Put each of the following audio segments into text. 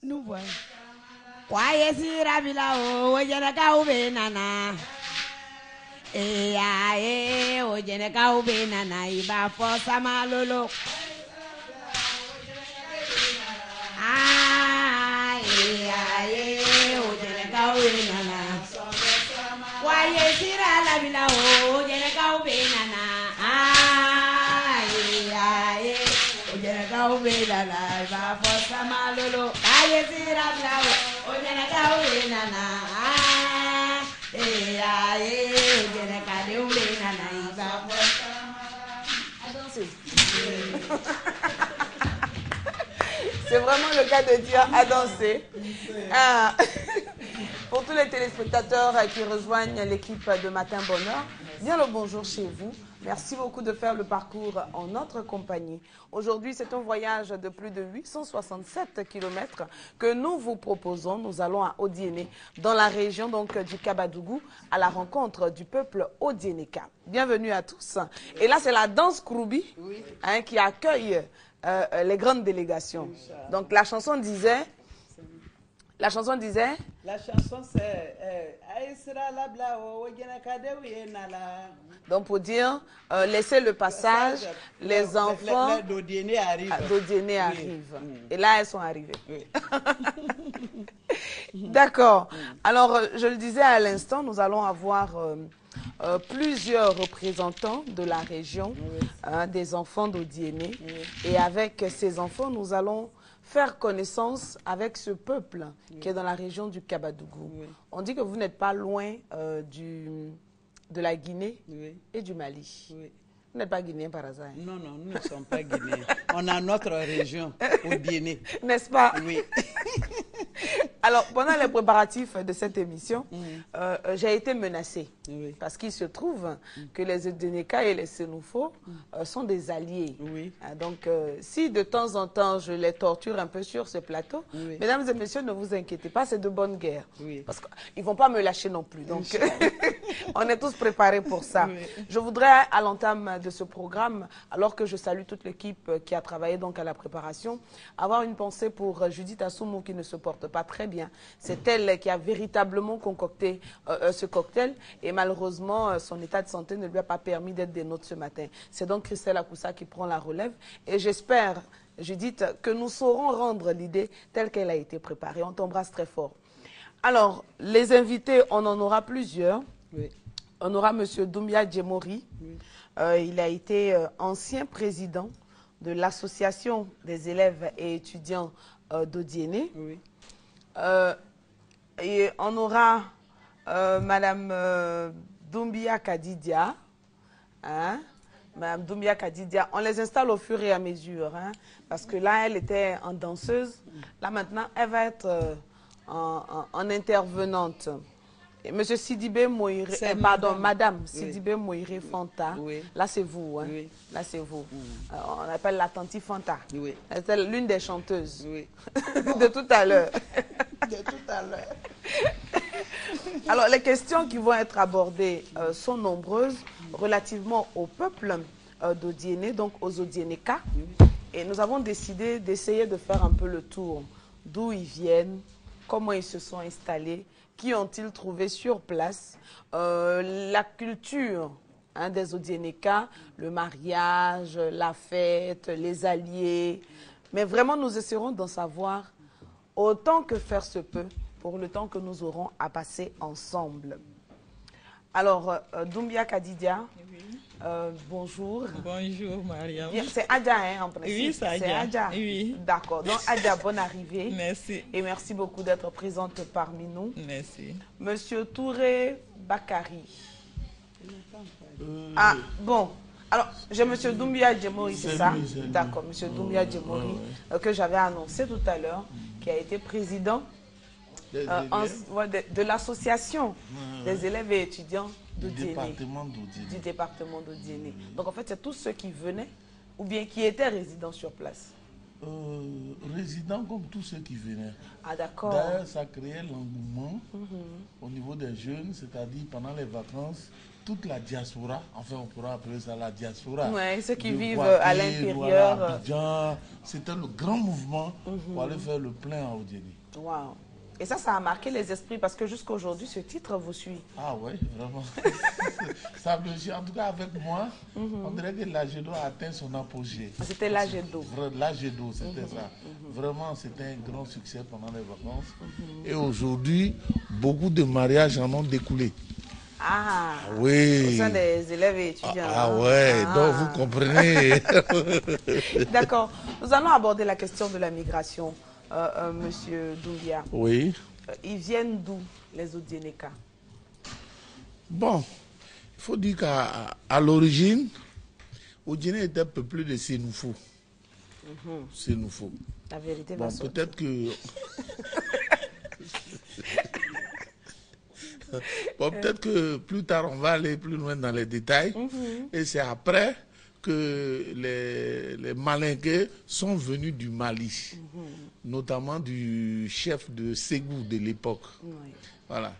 Nous voilà. Kwaye sirabila o jene ka ube nana. O jene ka ube nana iba fo sama lolo. O jene ka ube nana. Kwaye sirabila o jene ka ube nana. O jene ka ube nana iba fo sama lolo. Kwaye sirabila o jene ka ube nana. C'est vraiment le cas de dire à danser. Pour tous les téléspectateurs qui rejoignent l'équipe de Matin Bonheur, bien le bonjour chez vous. Merci beaucoup de faire le parcours en notre compagnie. Aujourd'hui, c'est un voyage de plus de 867 km que nous vous proposons. Nous allons à Odiéné, dans la région donc du Kabadougou, à la rencontre du peuple Odiénéka. Bienvenue à tous. Et là, c'est la danse Kroubi qui accueille les grandes délégations. Donc la chanson disait... La chanson c'est donc pour dire laissez le passage, les enfants d'Odiéné arrivent. Et là elles sont arrivées. Oui. D'accord. Alors je le disais à l'instant, nous allons avoir plusieurs représentants de la région, des enfants d'Odiéné. Et avec ces enfants, nous allons faire connaissance avec ce peuple qui est dans la région du Kabadougou. On dit que vous n'êtes pas loin de la Guinée et du Mali. Vous n'êtes pas guinéen par hasard? Non, non, nous ne sommes pas guinéens. On a notre région, Odiéné. N'est-ce pas? Oui. Alors, pendant les préparatifs de cette émission, j'ai été menacée. Parce qu'il se trouve que les Odiénéka et les Sénoufo sont des alliés. Donc, si de temps en temps, je les torture un peu sur ce plateau, mesdames et messieurs, ne vous inquiétez pas, c'est de bonne guerre. Parce qu'ils ne vont pas me lâcher non plus. Donc, on est tous préparés pour ça. Je voudrais, à l'entame de ce programme, alors que je salue toute l'équipe qui a travaillé donc à la préparation, avoir une pensée pour Judith Assoumou qui ne se porte pas très bien. C'est elle qui a véritablement concocté ce cocktail et malheureusement son état de santé ne lui a pas permis d'être des nôtres ce matin. C'est donc Christelle Akoussa qui prend la relève et j'espère, Judith, que nous saurons rendre l'idée telle qu'elle a été préparée. On t'embrasse très fort. Alors, les invités, on en aura plusieurs. On aura M. Doumbia Djemori. Il a été ancien président de l'association des élèves et étudiants d'Odiéné. Et on aura Madame Doumbia Kadidia. Madame Doumbia Kadidia, on les installe au fur et à mesure. Parce que là, elle était en danseuse. Là, maintenant, elle va être en intervenante. Et Monsieur Sidibé Moïre, Madame Sidibé Moïre Fanta, là c'est vous, là c'est vous. On appelle la Tanti Fanta. C'est l'une des chanteuses de tout à l'heure. Alors les questions qui vont être abordées sont nombreuses relativement au peuple d'Odiéné, donc aux Odiénéka. Et nous avons décidé d'essayer de faire un peu le tour d'où ils viennent, comment ils se sont installés, qui ont-ils trouvé sur place, la culture des Odiénéka, le mariage, la fête, les alliés. Mais vraiment, nous essaierons d'en savoir autant que faire se peut pour le temps que nous aurons à passer ensemble. Alors, Doumbia Kadidia, bonjour. Bonjour, Mariam. C'est Adja, en principe. Oui, c'est Adja. Oui. D'accord. Donc, Adja, bonne arrivée. Merci. Et merci beaucoup d'être présente parmi nous. Merci. Monsieur Touré Bakari. Ah, bon. Alors, j'ai Monsieur Doumbia Djemori, c'est ça? D'accord, Monsieur Doumbia Djemori, que j'avais annoncé tout à l'heure, qui a été président de l'association des élèves et étudiants d'Odiéné. Du département d'Odiéné. Donc en fait, c'est tous ceux qui venaient ou bien qui étaient résidents sur place. Résidents comme tous ceux qui venaient. Ah d'accord. D'ailleurs, ça créait l'engouement au niveau des jeunes, c'est-à-dire pendant les vacances, toute la diaspora, enfin on pourra appeler ça la diaspora. Ouais, ceux qui de vivent Boaké, à l'intérieur. Douala, Abidjan. C'était le grand mouvement pour aller faire le plein à Odiéné. Wow. Et ça a marqué les esprits parce que jusqu'à aujourd'hui, ce titre vous suit. Ah ouais, vraiment. Ça me suit. En tout cas, avec moi, on dirait que l'Agedo a atteint son apogée. C'était l'Agedo. L'Agedo, c'était ça. Vraiment, c'était un grand succès pendant les vacances. Et aujourd'hui, beaucoup de mariages en ont découlé. Ah, oui. Au sein des élèves et étudiants. Ah ouais, donc vous comprenez. D'accord. Nous allons aborder la question de la migration. Monsieur Doumbia. Oui. Ils viennent d'où, les Odiénéka? Bon, il faut dire qu'à l'origine, Odiéné était peuplé de Sénoufo. Sénoufo. La vérité bon, va sortir. Peut-être que... bon, peut-être que plus tard, on va aller plus loin dans les détails. Et c'est après que les Malinqués sont venus du Mali, notamment du chef de Ségou de l'époque. Voilà.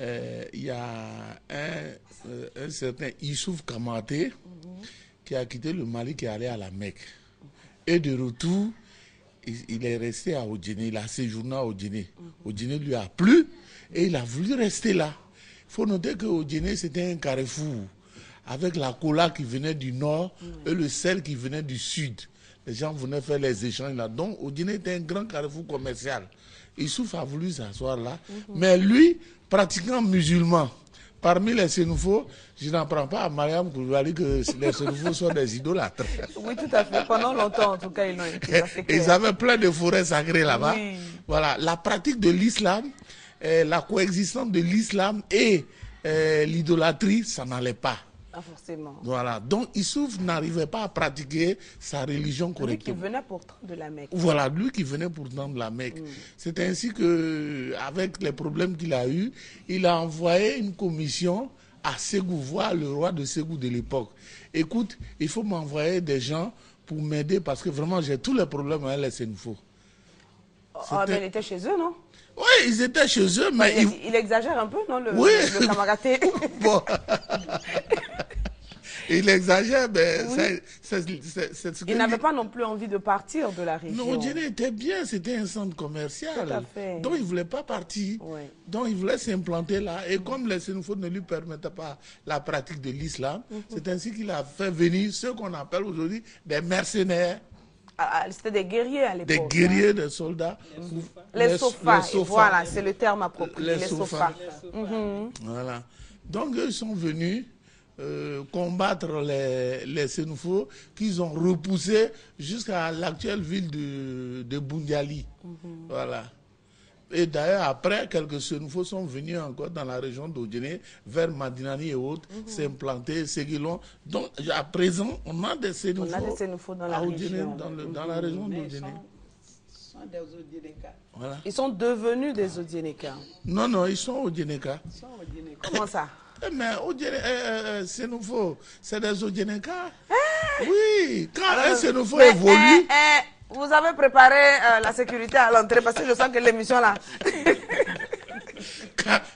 Il y a un certain Issouf Kamaté qui a quitté le Mali, qui est allé à la Mecque. Et de retour, il est resté à Odiéné, il a séjourné à Odiéné. Odiéné lui a plu et il a voulu rester là. Il faut noter que Odiéné, c'était un carrefour, avec la cola qui venait du nord et le sel qui venait du sud. Les gens venaient faire les échanges là. Donc, Odiéné était un grand carrefour commercial. Issouf a voulu s'asseoir là. Mais lui, pratiquant musulman, parmi les Sénoufos, je n'en prends pas à Mariam Koulibaly que les Sénoufos sont des idolâtres. Oui, tout à fait. Pendant longtemps, en tout cas, ils l'ont été. Ils avaient plein de forêts sacrées là-bas. Oui. Voilà. La pratique de l'islam, la coexistence de l'islam et l'idolâtrie, ça n'allait pas. Ah, forcément. Voilà. Donc, Issouf n'arrivait pas à pratiquer sa religion correctement. Lui qui venait pourtant de la Mecque. Voilà, lui qui venait pourtant de la Mecque. C'est ainsi que, avec les problèmes qu'il a eus, il a envoyé une commission à Ségou, voir le roi de Ségou de l'époque. Écoute, il faut m'envoyer des gens pour m'aider parce que vraiment, j'ai tous les problèmes avec les Sénoufos. Ah, mais il était chez eux, non? Oui, ils étaient chez eux, mais... Il exagère un peu, non, le camaraté. Bon. Il exagère, mais oui. c'est ce que... Il n'avait pas non plus envie de partir de la région. Non, Odiéné était bien, c'était un centre commercial. Tout à fait. Donc il ne voulait pas partir. Oui. Donc il voulait s'implanter là. Et comme les Sénoufos ne lui permettaient pas la pratique de l'islam, c'est ainsi qu'il a fait venir ceux qu'on appelle aujourd'hui des mercenaires. C'était des guerriers à l'époque. Des guerriers, des soldats. Les sofas. Voilà, c'est le terme approprié. Les sofas. Voilà. Donc ils sont venus combattre les Sénoufos qu'ils ont repoussés jusqu'à l'actuelle ville de Boundiali. Voilà. Et d'ailleurs, après, quelques Sénoufos sont venus encore dans la région d'Odiéné, vers Madinani et autres, s'implanter, Séguilon. Donc, à présent, on a des Sénoufos dans la région. Dans la région d'Odiéné. Voilà. Ils sont devenus des Odiénéka. Non, non, ils sont Odiénéka. Comment ça? Mais Sénoufo, c'est des Odiénéka. Oui, quand un Sénoufo évolue... Vous avez préparé la sécurité à l'entrée parce que je sens que l'émission là...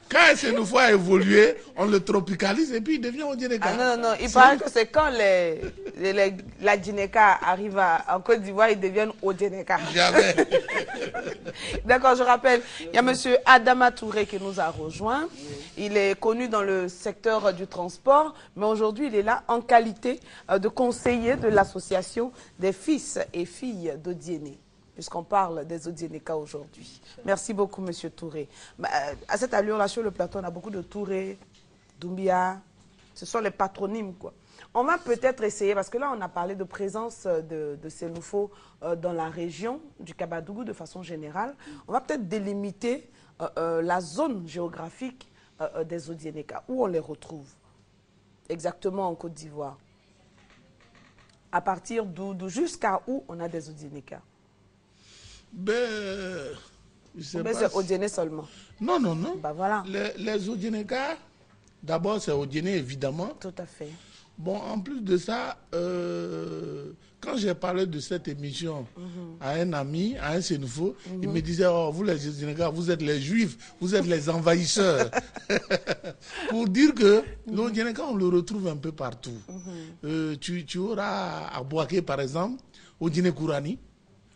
Quand un Sénoufo a évolué, on le tropicalise et puis il devient Odiénéka. Ah non, il paraît que c'est quand la Djinéka arrive en Côte d'Ivoire, ils deviennent Odiénéka. Jamais. D'accord, je rappelle, il y a M. Adama Touré qui nous a rejoint. Il est connu dans le secteur du transport, mais aujourd'hui, il est là en qualité de conseiller de l'association des fils et filles d'Odiéné, puisqu'on parle des Odiénéka aujourd'hui. Merci beaucoup, M. Touré. À cette allure-là, sur le plateau, on a beaucoup de Touré, Doumbia. Ce sont les patronymes, quoi. On va peut-être essayer, parce que là, on a parlé de présence de Sénoufos dans la région du Kabadougou de façon générale. On va peut-être délimiter la zone géographique des Odiénéka, où on les retrouve exactement en Côte d'Ivoire. À partir d'où jusqu'à où on a des Odiénéka? Ben, c'est Odiéné seulement. Non, non, non. Ben voilà. Les Odiénéka, d'abord c'est Odiéné évidemment. Tout à fait. Bon, en plus de ça, quand j'ai parlé de cette émission à un ami, à un Sénoufo, il me disait, oh, vous les Sénégalais, vous êtes les Juifs, vous êtes les envahisseurs. Pour dire que le Sénégal, on le retrouve un peu partout. Tu auras à Boaké, par exemple, au Djiné-Kourani.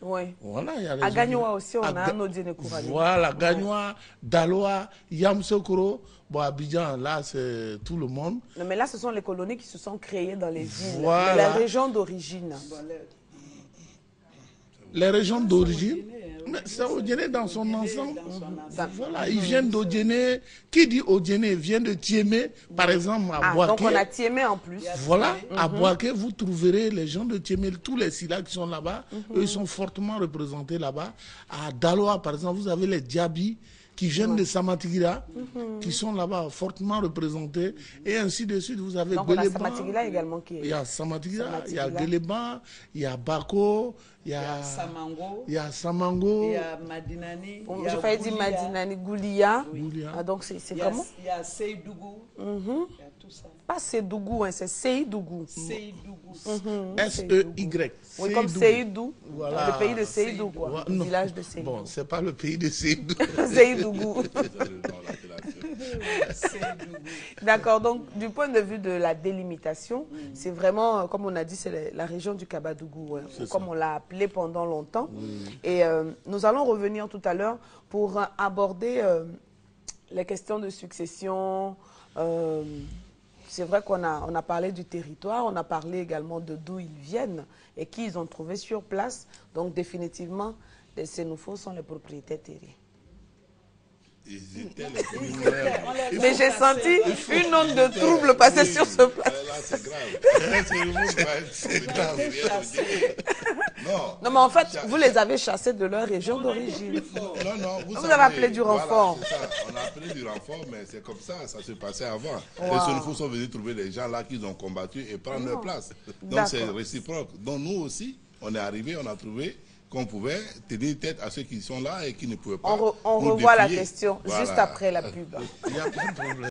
Oui. Voilà, il y a les à Gagnoa aussi, on a nos Djiné-Kourani. Voilà, Gagnoa, Daloa, Yamsokoro. Bon, Abidjan, là, c'est tout le monde. Non, mais là, ce sont les colonies qui se sont créées dans les villes. Voilà. De la région d'origine. Les régions d'origine, mais c'est Odjéné dans son ensemble. Voilà, ils viennent d'Odjéné. Qui dit Odjéné vient de Tiémé, par exemple, à Boaké. Donc on a Tiémé en plus. Voilà, à Boaké, vous trouverez les gens de Tiémé, tous les Silla qui sont là-bas. Eux, ils sont fortement représentés là-bas. À Daloa, par exemple, vous avez les Diaby qui viennent de Samatigira, qui sont là-bas fortement représentés, et ainsi de suite. Vous avez Guéléban. Samatigira également qui est. Il y a Samatigira, il y a Guéléban, il y a Bako, il y a Samango, il y a Samango, il y a Madinani. J'ai failli dire Madinani, Goulia. Goulia. Donc c'est comment? Il y a Seydougou. Il y a tout ça. Pas Sédougou, hein, c'est Seydougou. Seydougou. S-E-Y. Oui, comme Seydou, Voilà. le pays de Seydou, quoi. Le village de Seydou. Bon, c'est pas le pays de Seydou. Seydougou. D'accord, donc du point de vue de la délimitation, c'est vraiment, comme on a dit, c'est la région du Kabadougou, hein, comme on l'a appelé pendant longtemps. Et nous allons revenir tout à l'heure pour aborder les questions de succession. C'est vrai qu'on a parlé du territoire, on a parlé également de d'où ils viennent et qui ils ont trouvé sur place. Donc définitivement, les Sénoufos sont les propriétaires terriens. Ils étaient les premiers. Mais j'ai senti une onde de trouble passer sur ce plateau. Là, c'est grave. C'est grave. Non, mais en fait, vous les avez chassés de leur région d'origine. Non, vous avez appelé du renfort. Voilà, on a appelé du renfort, mais c'est comme ça, ça se passait avant. Les Sénoufos sont venus trouver les gens là qu'ils ont combattus et prendre leur place. Donc c'est réciproque. Donc nous aussi, on est arrivés, on a trouvé qu'on pouvait tenir tête à ceux qui sont là et qui ne pouvaient pas. On revoit la question juste après la pub. Il n'y a pas de problème.